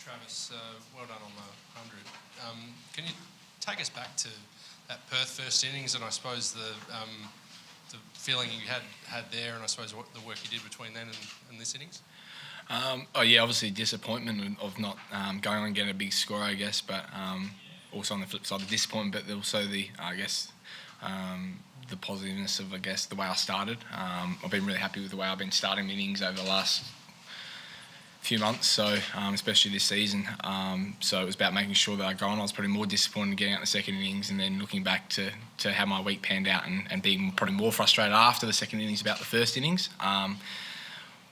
Travis, well done on the 100. Can you take us back to that Perth first innings and I suppose the feeling you had there and I suppose the work you did between then and this innings? Obviously disappointment of not going on and getting a big score, I guess, but also on the flip side, the disappointment, but also the positiveness of, I guess, the way I started. I've been really happy with the way I've been starting innings over the last few months, so especially this season. So it was about making sure that I got on. I was probably more disappointed getting out in the second innings and then looking back to how my week panned out and being probably more frustrated after the second innings about the first innings.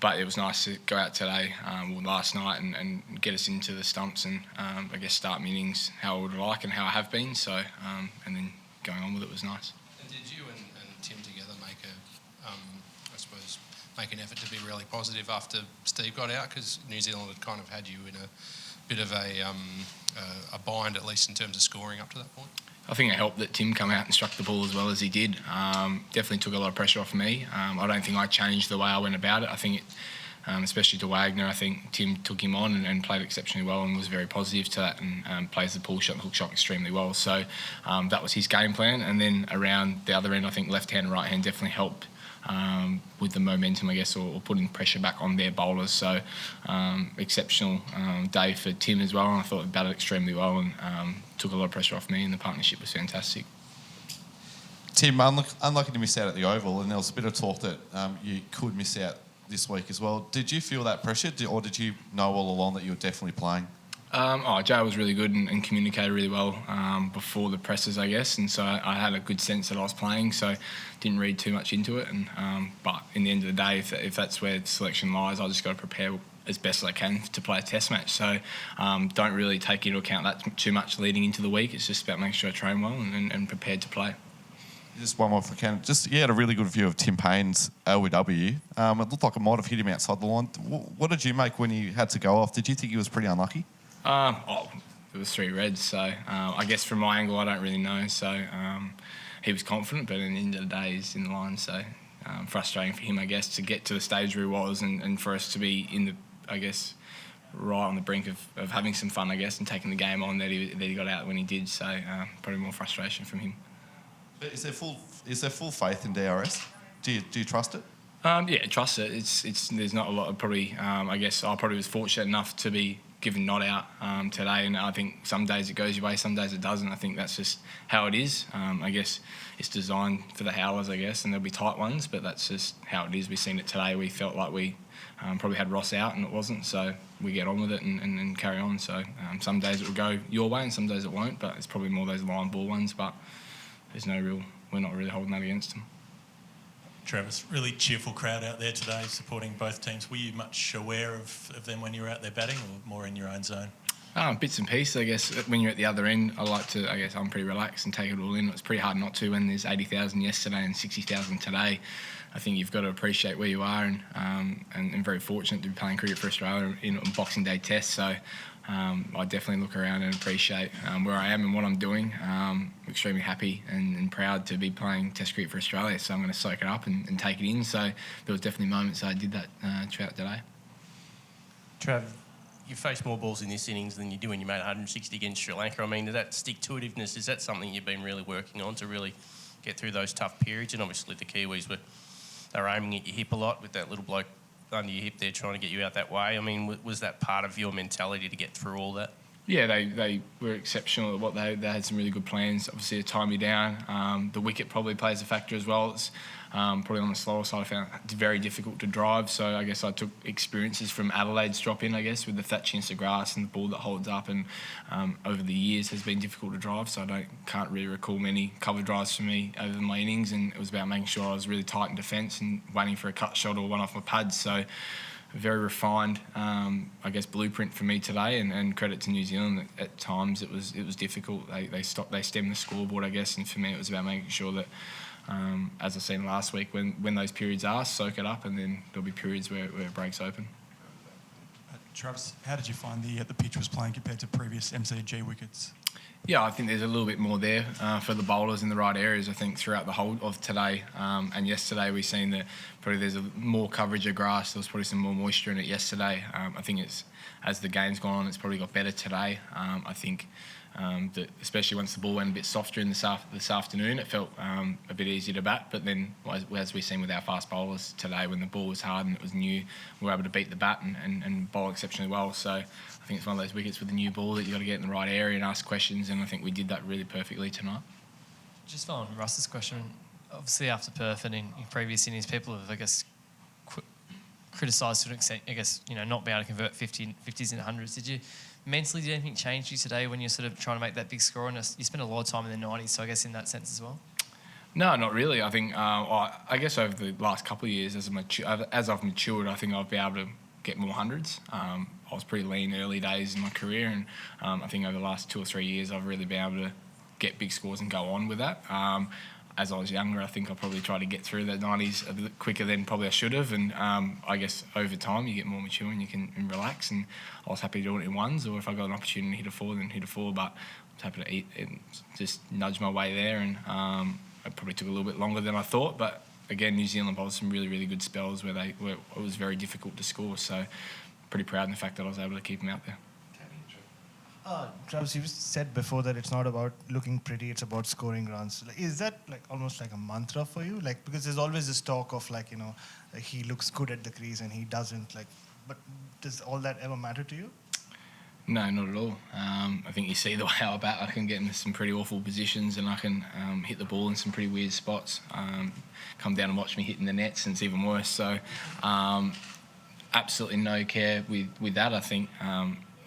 But it was nice to go out today, last night, and get us into the stumps and, I guess, start my innings how I would like and how I have been. So, and then going on with it was nice. And did you and Tim together make an effort to be really positive after Steve got out? Because New Zealand had kind of had you in a bit of a bind, at least in terms of scoring up to that point. I think it helped that Tim come out and struck the ball as well as he did. Definitely took a lot of pressure off me. I don't think I changed the way I went about it. I think, especially to Wagner, I think Tim took him on and played exceptionally well and was very positive to that and plays the pull shot and hook shot extremely well. So that was his game plan. And then around the other end, I think left hand and right hand definitely helped with the momentum, I guess, or putting pressure back on their bowlers. So exceptional day for Tim as well. And I thought he batted extremely well and took a lot of pressure off me, and the partnership was fantastic. Tim, unlucky to miss out at the Oval, and there was a bit of talk that you could miss out this week as well. Did you feel that pressure, or did you know all along that you were definitely playing? Joe was really good and communicated really well before the presses, I guess, and so I had a good sense that I was playing, so didn't read too much into it. And but in the end of the day, if that's where the selection lies, I just got to prepare as best as I can to play a test match. So don't really take into account that too much leading into the week. It's just about making sure I train well and prepared to play. Just one more if I can. You had a really good view of Tim Paine's LBW. It looked like it might have hit him outside the line. What did you make when he had to go off? Did you think he was pretty unlucky? It was 3 reds, so I guess from my angle I don't really know. So he was confident, but at the end of the day he's in the line, so frustrating for him, I guess, to get to the stage where he was and for us to be in the, I guess, right on the brink of having some fun, I guess, and taking the game on that he got out when he did. So probably more frustration from him. But is there full faith in DRS? Do you trust it? Yeah, trust it. It's there's not a lot of probably. I guess I probably was fortunate enough to be given not out today, and I think some days it goes your way, some days it doesn't. I think that's just how it is. I guess it's designed for the howlers, I guess, and there'll be tight ones, but that's just how it is. We've seen it today. We felt like we probably had Ross out and it wasn't, so we get on with it and carry on. So some days it will go your way and some days it won't, but it's probably more those line ball ones, but we're not really holding that against them. Travis, really cheerful crowd out there today supporting both teams. Were you much aware of them when you were out there batting or more in your own zone? Bits and pieces, I guess. When you're at the other end, I'm pretty relaxed and take it all in. It's pretty hard not to when there's 80,000 yesterday and 60,000 today. I think you've got to appreciate where you are and very fortunate to be playing cricket for Australia in Boxing Day Test. So I definitely look around and appreciate where I am and what I'm doing. Extremely happy and proud to be playing Test cricket for Australia, so I'm going to soak it up and take it in. So there was definitely moments I did that throughout today. Trav, you faced more balls in this innings than you do when you made 160 against Sri Lanka. I mean, that stick-to-itiveness, is that something you've been really working on to really get through those tough periods? And obviously the Kiwis they were aiming at your hip a lot with that little bloke under your hip there trying to get you out that way. I mean, was that part of your mentality to get through all that? Yeah, they were exceptional at what they had some really good plans, obviously, to tie me down. The wicket probably plays a factor as well. It's probably on the slower side. I found it very difficult to drive, so I guess I took experiences from Adelaide's drop in, I guess, with the thatchiness of grass and the ball that holds up, and over the years has been difficult to drive, so I can't really recall many cover drives for me over my innings, and it was about making sure I was really tight in defence and waiting for a cut shot or one off my pads. So very refined, I guess, blueprint for me today, and credit to New Zealand. At times it was difficult. They stemmed the scoreboard, I guess, and for me it was about making sure that, as I seen last week, when those periods are, soak it up, and then there'll be periods where it breaks open. Travis, how did you find the pitch was playing compared to previous MCG wickets? Yeah, I think there's a little bit more there for the bowlers in the right areas. I think throughout the whole of today and yesterday, we've seen that probably there's more coverage of grass. There was probably some more moisture in it yesterday. I think it's as the game's gone on, it's probably got better today. I think that especially once the ball went a bit softer in this afternoon, it felt a bit easier to bat. But then, as we've seen with our fast bowlers today, when the ball was hard and it was new, we were able to beat the bat and bowl exceptionally well. So I think it's one of those wickets with the new ball that you've got to get in the right area and ask questions, and I think we did that really perfectly tonight. Just on Russ's question, obviously after Perth and in previous innings, people have, I guess, criticised to an extent, I guess, not being able to convert 50s into 100s. Did anything change you today when you're sort of trying to make that big score? And you spent a lot of time in the 90s, so I guess in that sense as well? No, not really. I think, I guess over the last couple of years, as I've matured, I think I've been able to get more hundreds. I was pretty lean early days in my career, and I think over the last 2 or 3 years, I've really been able to get big scores and go on with that. As I was younger, I think I probably tried to get through the 90s a bit quicker than probably I should have. And I guess over time you get more mature and you can relax. And I was happy to do it in ones, or if I got an opportunity to hit a four, then hit a four. But I was happy to eat and just nudge my way there. And it probably took a little bit longer than I thought. But again, New Zealand bowled some really, really good spells where it was very difficult to score. So pretty proud in the fact that I was able to keep them out there. Travis, you said before that it's not about looking pretty, it's about scoring runs. Is that almost like a mantra for you? Because there's always this talk of he looks good at the crease and he doesn't. But does all that ever matter to you? No, not at all. I think you see the way I bat. I can get into some pretty awful positions and I can hit the ball in some pretty weird spots. Come down and watch me hitting the nets and it's even worse. So absolutely no care with that, I think.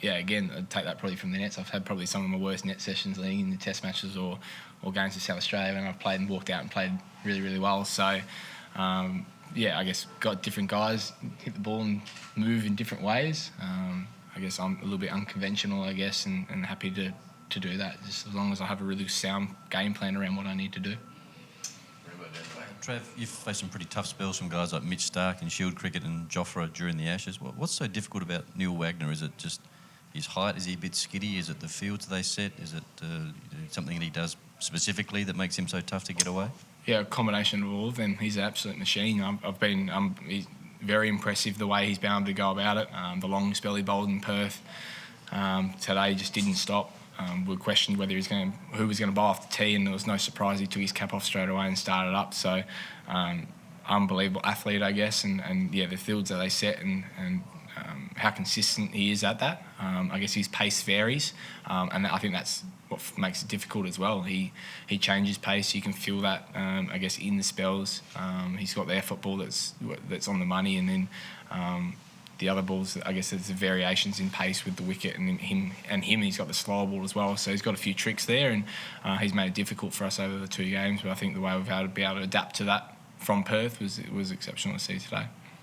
Again, I'd take that probably from the nets. I've had probably some of my worst net sessions in the test matches or games in South Australia when I've played and walked out and played really, really well. So, I guess got different guys hit the ball and move in different ways. I guess I'm a little bit unconventional, I guess, and happy to do that, just as long as I have a really sound game plan around what I need to do. Trav, you've faced some pretty tough spells from guys like Mitch Starc in Shield cricket and Jofra during the Ashes. What's so difficult about Neil Wagner? Is it just his height? Is he a bit skiddy? Is it the fields they set? Is it something that he does specifically that makes him so tough to get away? Yeah, a combination of all of them. He's an absolute machine. He's very impressive the way he's been able to go about it. The long spell he bowled in Perth today just didn't stop. We questioned who was going to bowl off the tee, and there was no surprise he took his cap off straight away and started up. So unbelievable athlete, I guess, and the fields that they set and how consistent he is at that. I guess his pace varies, and I think that's what makes it difficult as well. He changes pace. You can feel that, I guess, in the spells. He's got the effort ball that's on the money, and then the other balls, I guess there's the variations in pace with the wicket, and he's got the slower ball as well. So he's got a few tricks there, and he's made it difficult for us over the 2 games. But I think the way we've been able to adapt to that from Perth was exceptional to see today.